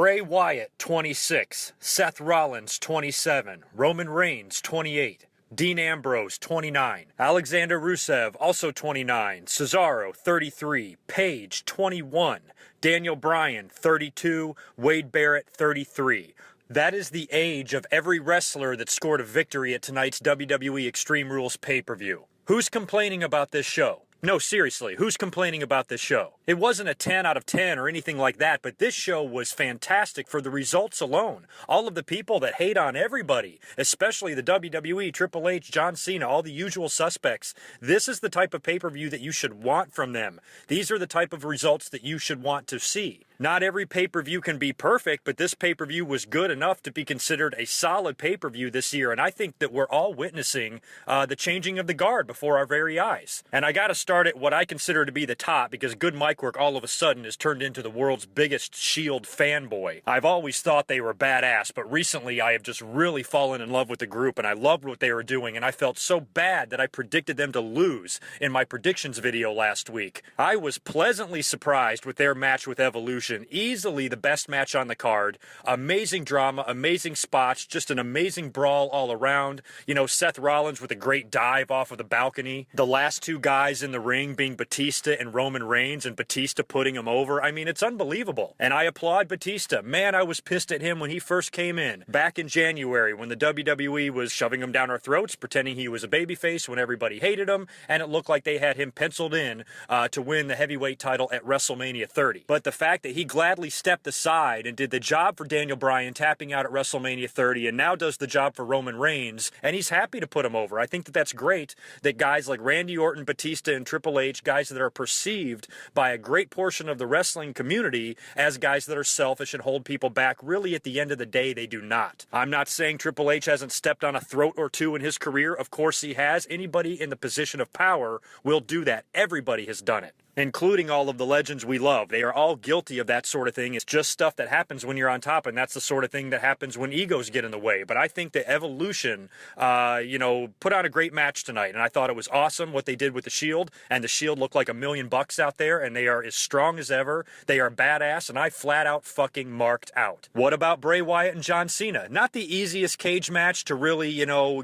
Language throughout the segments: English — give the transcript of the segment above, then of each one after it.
Bray Wyatt, 26. Seth Rollins, 27. Roman Reigns, 28. Dean Ambrose, 29. Alexander Rusev, also 29. Cesaro, 33. Paige, 21. Daniel Bryan, 32. Wade Barrett, 33. That is the age of every wrestler that scored a victory at tonight's WWE Extreme Rules pay-per-view. Who's complaining about this show? No, seriously, who's complaining about this show? It wasn't a 10 out of 10 or anything like that, but this show was fantastic for the results alone. All of the people that hate on everybody, especially the WWE, Triple H, John Cena, all the usual suspects, this is the type of pay-per-view that you should want from them. These are the type of results that you should want to see. Not every pay-per-view can be perfect, but this pay-per-view was good enough to be considered a solid pay-per-view this year, and I think that we're all witnessing the changing of the guard before our very eyes. And I gotta start at what I consider to be the top, because good mic work all of a sudden has turned into the world's biggest Shield fanboy. I've always thought they were badass, but recently I have just really fallen in love with the group, and I loved what they were doing, and I felt so bad that I predicted them to lose in my predictions video last week. I was pleasantly surprised with their match with Evolution. Easily the best match on the card. Amazing drama, amazing spots, just an amazing brawl all around. You know, Seth Rollins with a great dive off of the balcony. The last two guys in the ring being Batista and Roman Reigns, and Batista putting him over. I mean, it's unbelievable. And I applaud Batista. Man, I was pissed at him when he first came in. Back in January, when the WWE was shoving him down our throats, pretending he was a babyface when everybody hated him, and it looked like they had him penciled in to win the heavyweight title at WrestleMania 30. But the fact that he gladly stepped aside and did the job for Daniel Bryan, tapping out at WrestleMania 30, and now does the job for Roman Reigns, and he's happy to put him over. I think that that's great that guys like Randy Orton, Batista, and Triple H, guys that are perceived by a great portion of the wrestling community as guys that are selfish and hold people back, really at the end of the day, they do not. I'm not saying Triple H hasn't stepped on a throat or two in his career. Of course he has. Anybody in the position of power will do that. Everybody has done it, including all of the legends we love. They are all guilty of that sort of thing. It's just stuff that happens when you're on top, and that's the sort of thing that happens when egos get in the way. But I think that Evolution, put on a great match tonight, and I thought it was awesome what they did with the Shield, and the Shield looked like $1 million out there, and they are as strong as ever. They are badass, and I flat out fucking marked out. What about Bray Wyatt and John Cena? Not the easiest cage match to really,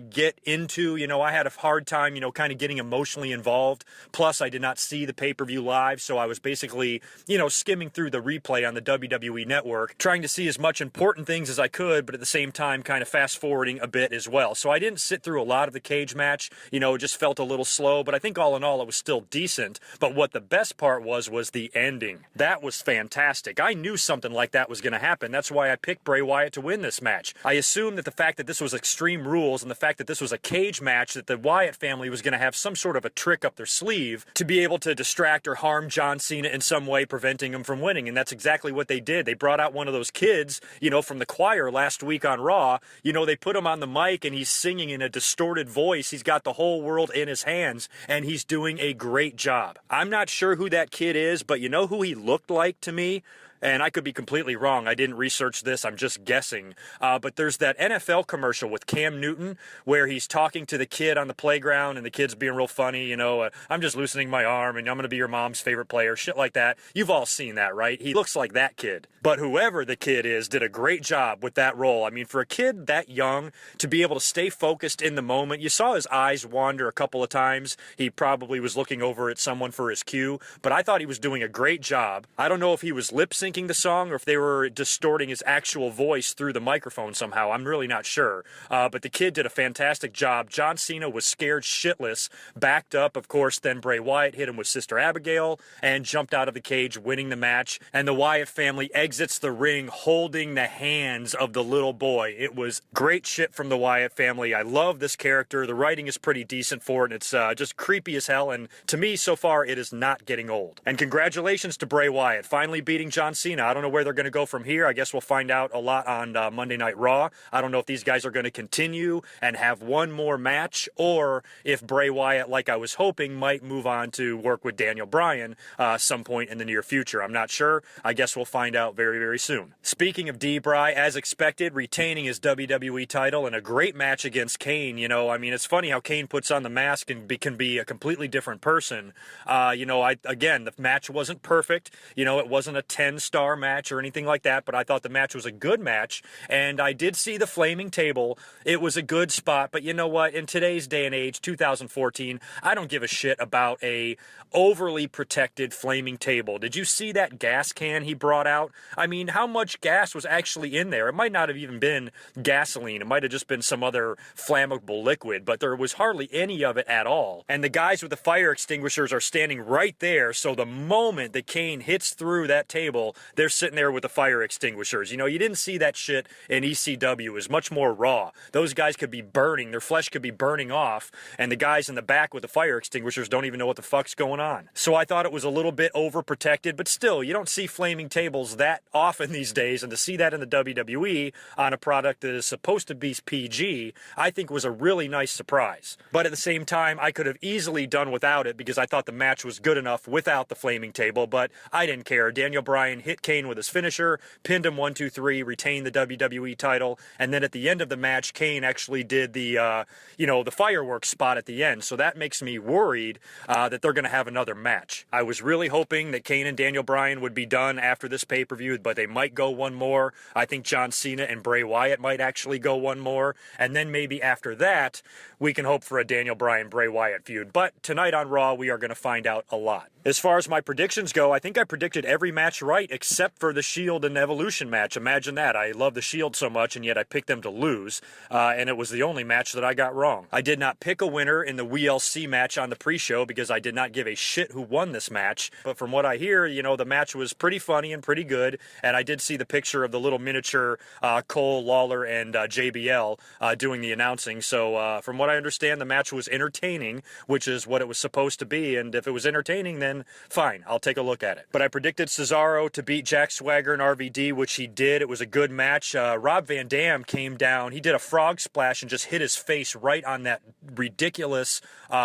get into. I had a hard time, kind of getting emotionally involved. Plus, I did not see the pay-per-view live, so I was basically, skimming through the replay on the WWE network, trying to see as much important things as I could, but at the same time kind of fast-forwarding a bit as well. So I didn't sit through a lot of the cage match, it just felt a little slow, but I think all in all it was still decent. But what the best part was the ending. That was fantastic. I knew something like that was going to happen. That's why I picked Bray Wyatt to win this match. I assumed that the fact that this was Extreme Rules and the fact that this was a cage match, that the Wyatt family was going to have some sort of a trick up their sleeve to be able to distract or harm John Cena in some way, preventing him from winning. And that's exactly what they did. They brought out one of those kids, from the choir last week on Raw. They put him on the mic and he's singing in a distorted voice. He's got the whole world in his hands and he's doing a great job. I'm not sure who that kid is, but you know who he looked like to me? And I could be completely wrong. I didn't research this. I'm just guessing. But there's that NFL commercial with Cam Newton where he's talking to the kid on the playground and the kid's being real funny. I'm just loosening my arm and I'm going to be your mom's favorite player. Shit like that. You've all seen that, right? He looks like that kid. But whoever the kid is did a great job with that role. I mean, for a kid that young to be able to stay focused in the moment, you saw his eyes wander a couple of times. He probably was looking over at someone for his cue, but I thought he was doing a great job. I don't know if he was lip syncing the song or if they were distorting his actual voice through the microphone somehow. I'm really not sure. But the kid did a fantastic job. John Cena was scared shitless, backed up, of course. Then Bray Wyatt hit him with Sister Abigail and jumped out of the cage, winning the match. And the Wyatt family exits the ring holding the hands of the little boy. It was great shit from the Wyatt family. I love this character. The writing is pretty decent for it. And it's just creepy as hell. And to me, so far, it is not getting old. And congratulations to Bray Wyatt, finally beating John Cena. I don't know where they're going to go from here. I guess we'll find out a lot on Monday Night Raw. I don't know if these guys are going to continue and have one more match, or if Bray Wyatt, like I was hoping, might move on to work with Daniel Bryan some point in the near future. I'm not sure. I guess we'll find out very, very soon. Speaking of D-Bry, as expected, retaining his WWE title in a great match against Kane. It's funny how Kane puts on the mask and can be a completely different person. Again, the match wasn't perfect. It wasn't a 10 star match or anything like that, but I thought the match was a good match, and I did see the flaming table. It was a good spot, but you know what? In today's day and age, 2014, I don't give a shit about a overly protected flaming table. Did you see that gas can he brought out? I mean, how much gas was actually in there? It might not have even been gasoline. It might have just been some other flammable liquid, but there was hardly any of it at all. And the guys with the fire extinguishers are standing right there, so the moment the cane hits through that table, they're sitting there with the fire extinguishers. You know, you didn't see that shit in ECW. It was much more raw. Those guys could be burning, their flesh could be burning off, and the guys in the back with the fire extinguishers don't even know what the fuck's going on. So I thought it was a little bit overprotected, but still, you don't see flaming tables that often these days, and to see that in the WWE on a product that is supposed to be PG, I think was a really nice surprise. But at the same time, I could have easily done without it because I thought the match was good enough without the flaming table, but I didn't care. Daniel Bryan hit Kane with his finisher, pinned him 1, 2, 3, retained the WWE title, and then at the end of the match, Kane actually did the, the fireworks spot at the end, so that makes me worried that they're going to have another match. I was really hoping that Kane and Daniel Bryan would be done after this pay-per-view, but they might go one more. I think John Cena and Bray Wyatt might actually go one more, and then maybe after that, we can hope for a Daniel Bryan-Bray Wyatt feud. But tonight on Raw, we are going to find out a lot. As far as my predictions go, I think I predicted every match right except for the Shield and Evolution match. Imagine that. I love the Shield so much, and yet I picked them to lose, and it was the only match that I got wrong. I did not pick a winner in the WLC match on the pre-show because I did not give a shit who won this match. But from what I hear, the match was pretty funny and pretty good, and I did see the picture of the little miniature Cole, Lawler, and JBL doing the announcing. So from what I understand, the match was entertaining, which is what it was supposed to be, and if it was entertaining, then fine, I'll take a look at it. But I predicted Cesaro to beat Jack Swagger and RVD, which he did. It was a good match. Rob Van Dam came down. He did a frog splash and just hit his face right on that ridiculous,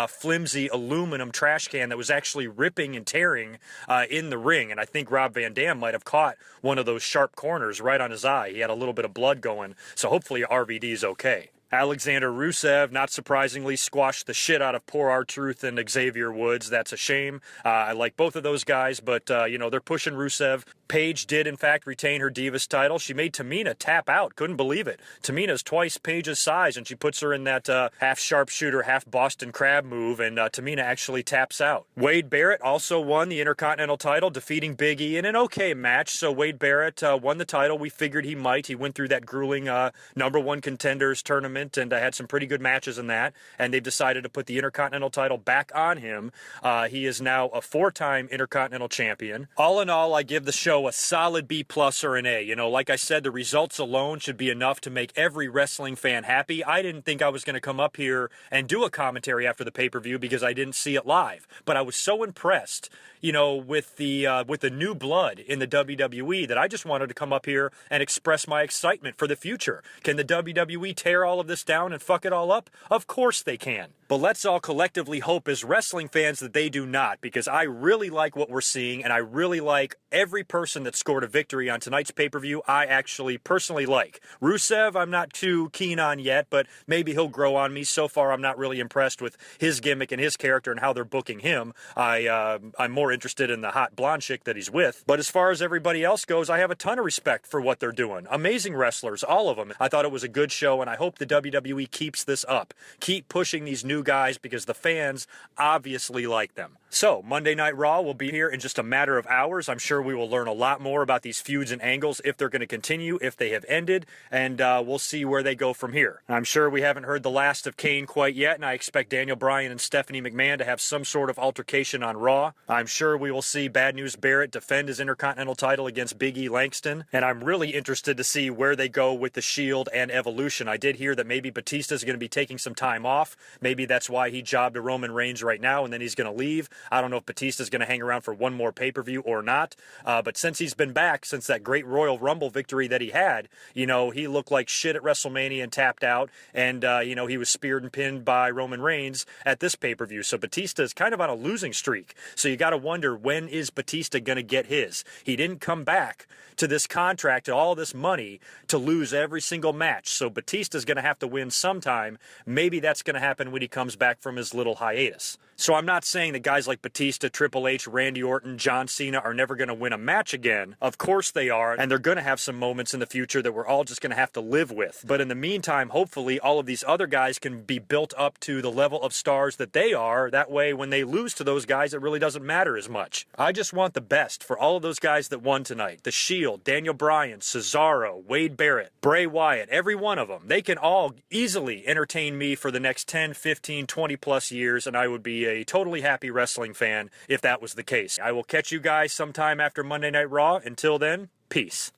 flimsy aluminum trash can that was actually ripping and tearing in the ring. And I think Rob Van Dam might have caught one of those sharp corners right on his eye. He had a little bit of blood going, so hopefully RVD's okay. Alexander Rusev, not surprisingly, squashed the shit out of poor R-Truth and Xavier Woods. That's a shame. I like both of those guys, but, they're pushing Rusev. Paige did, in fact, retain her Divas title. She made Tamina tap out. Couldn't believe it. Tamina's twice Paige's size, and she puts her in that half sharpshooter, half Boston Crab move, and Tamina actually taps out. Wade Barrett also won the Intercontinental title, defeating Big E in an okay match. So Wade Barrett won the title. We figured he might. He went through that grueling number one contenders tournament, and had some pretty good matches in that, and they've decided to put the Intercontinental title back on him. He is now a 4-time Intercontinental champion. All in all, I give the show a solid B+ or an A. Like I said, the results alone should be enough to make every wrestling fan happy. I didn't think I was going to come up here and do a commentary after the pay-per-view because I didn't see it live, but I was so impressed, with the new blood in the WWE that I just wanted to come up here and express my excitement for the future. Can the WWE tear all of this down and fuck it all up? Of course they can. But let's all collectively hope as wrestling fans that they do not, because I really like what we're seeing, and I really like every person that scored a victory on tonight's pay-per-view. I actually personally like. Rusev, I'm not too keen on yet, but maybe he'll grow on me. So far, I'm not really impressed with his gimmick and his character and how they're booking him. I'm more interested in the hot blonde chick that he's with. But as far as everybody else goes, I have a ton of respect for what they're doing. Amazing wrestlers, all of them. I thought it was a good show, and I hope the WWE keeps this up. Keep pushing these new guys because the fans obviously like them. So, Monday Night Raw will be here in just a matter of hours. I'm sure we will learn a lot more about these feuds and angles, if they're going to continue, if they have ended, and we'll see where they go from here. I'm sure we haven't heard the last of Kane quite yet, and I expect Daniel Bryan and Stephanie McMahon to have some sort of altercation on Raw. I'm sure we will see Bad News Barrett defend his Intercontinental title against Big E Langston, and I'm really interested to see where they go with the Shield and Evolution. I did hear that maybe Batista's going to be taking some time off. Maybe that's why he jobbed to Roman Reigns right now, and then he's going to leave. I don't know if Batista's going to hang around for one more pay-per-view or not, but since he's been back, since that great Royal Rumble victory that he had, he looked like shit at WrestleMania and tapped out, and, he was speared and pinned by Roman Reigns at this pay-per-view. So Batista is kind of on a losing streak. So you got to wonder, when is Batista going to get his? He didn't come back to this contract, to all this money, to lose every single match. So Batista's going to have to win sometime. Maybe that's going to happen when he comes back from his little hiatus. So I'm not saying that guys like like Batista, Triple H, Randy Orton, John Cena are never going to win a match again. Of course they are, and they're going to have some moments in the future that we're all just going to have to live with. But in the meantime, hopefully all of these other guys can be built up to the level of stars that they are. That way, when they lose to those guys, it really doesn't matter as much. I just want the best for all of those guys that won tonight. The Shield, Daniel Bryan, Cesaro, Wade Barrett, Bray Wyatt, every one of them. They can all easily entertain me for the next 10, 15, 20 plus years, and I would be a totally happy wrestling fan if that was the case. I will catch you guys sometime after Monday Night Raw. Until then, peace.